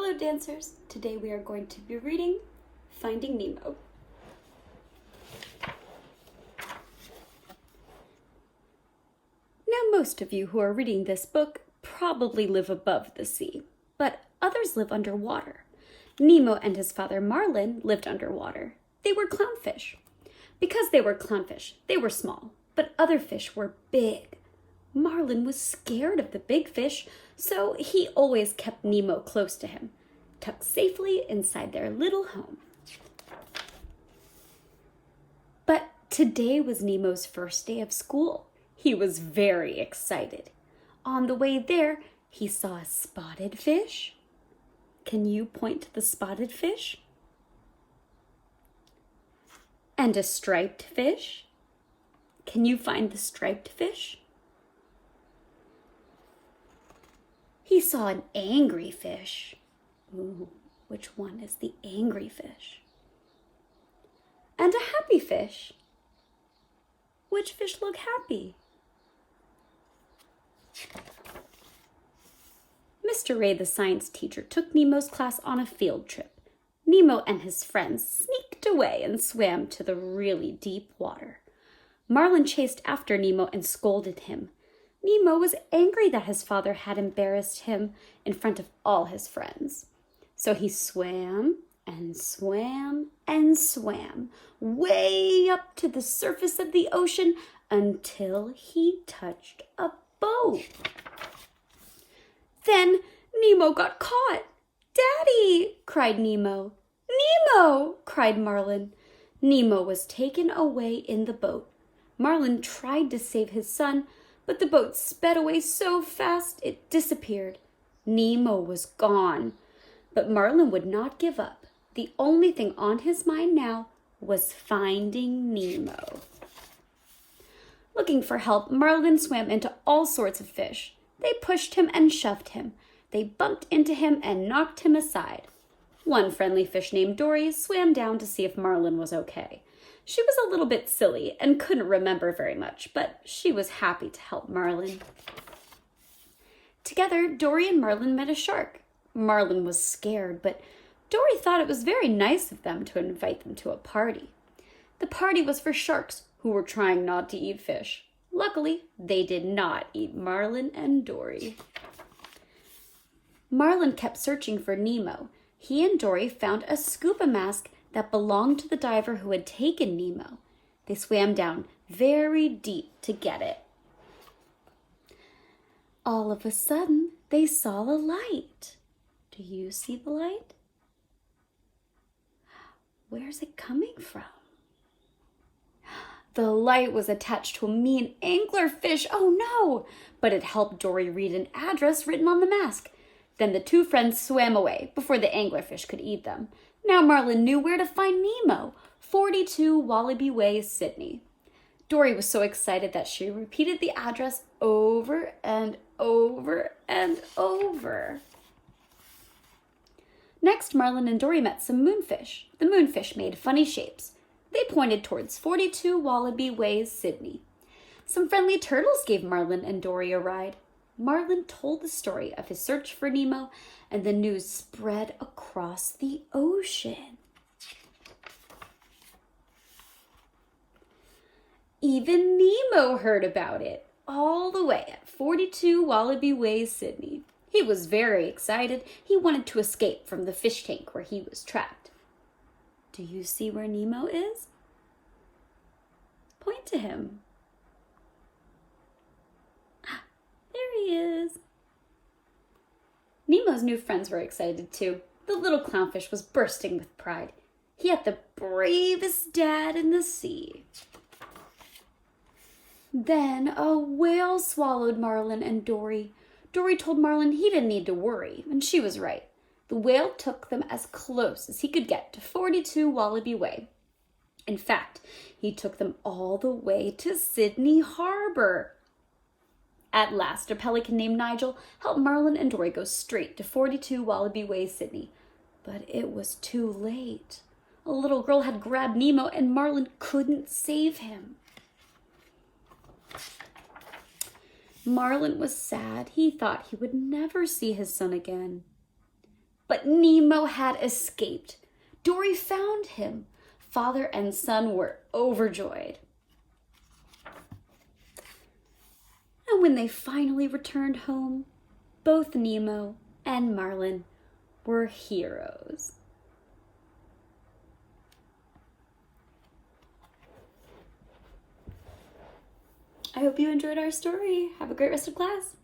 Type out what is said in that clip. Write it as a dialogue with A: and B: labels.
A: Hello dancers! Today we are going to be reading Finding Nemo. Now most of you who are reading this book probably live above the sea, but others live underwater. Nemo and his father Marlin lived underwater. They were clownfish. Because they were clownfish, they were small, but other fish were big. Marlin was scared of the big fish, so he always kept Nemo close to him, tucked safely inside their little home. But today was Nemo's first day of school. He was very excited. On the way there, he saw a spotted fish. Can you point to the spotted fish? And a striped fish. Can you find the striped fish? He saw an angry fish. Ooh, which one is the angry fish? And a happy fish. Which fish look happy? Mr. Ray, the science teacher, took Nemo's class on a field trip. Nemo and his friends sneaked away and swam to the really deep water. Marlin chased after Nemo and scolded him. Nemo was angry that his father had embarrassed him in front of all his friends. So he swam and swam and swam way up to the surface of the ocean until he touched a boat. Then Nemo got caught. "Daddy!" cried Nemo. "Nemo!" cried Marlin. Nemo was taken away in the boat. Marlin tried to save his son, but the boat sped away so fast it disappeared. Nemo was gone. But Marlin would not give up. The only thing on his mind now was finding Nemo. Looking for help, Marlin swam into all sorts of fish. They pushed him and shoved him. They bumped into him and knocked him aside. One friendly fish named Dory swam down to see if Marlin was okay. She was a little bit silly and couldn't remember very much, but she was happy to help Marlin. Together, Dory and Marlin met a shark. Marlin was scared, but Dory thought it was very nice of them to invite them to a party. The party was for sharks who were trying not to eat fish. Luckily, they did not eat Marlin and Dory. Marlin kept searching for Nemo. He and Dory found a scuba mask that belonged to the diver who had taken Nemo. They swam down very deep to get it. All of a sudden, they saw a light. Do you see the light? Where's it coming from? The light was attached to a mean anglerfish. Oh no! But it helped Dory read an address written on the mask. Then the two friends swam away before the anglerfish could eat them. Now Marlin knew where to find Nemo, 42 Wallaby Way, Sydney. Dory was so excited that she repeated the address over and over and over. Next, Marlin and Dory met some moonfish. The moonfish made funny shapes. They pointed towards 42 Wallaby Way, Sydney. Some friendly turtles gave Marlin and Dory a ride. Marlin told the story of his search for Nemo, and the news spread across the ocean. Even Nemo heard about it, all the way at 42 Wallaby Way, Sydney. He was very excited. He wanted to escape from the fish tank where he was trapped. Do you see where Nemo is? Point to him. There he is. Nemo's new friends were excited too. The little clownfish was bursting with pride. He had the bravest dad in the sea. Then a whale swallowed Marlin and Dory. Dory told Marlin he didn't need to worry, and she was right. The whale took them as close as he could get to 42 Wallaby Way. In fact, he took them all the way to Sydney Harbor. At last, a pelican named Nigel helped Marlin and Dory go straight to 42 Wallaby Way, Sydney. But it was too late. A little girl had grabbed Nemo and Marlin couldn't save him. Marlin was sad. He thought he would never see his son again. But Nemo had escaped. Dory found him. Father and son were overjoyed. And when they finally returned home, both Nemo and Marlin were heroes. I hope you enjoyed our story. Have a great rest of class.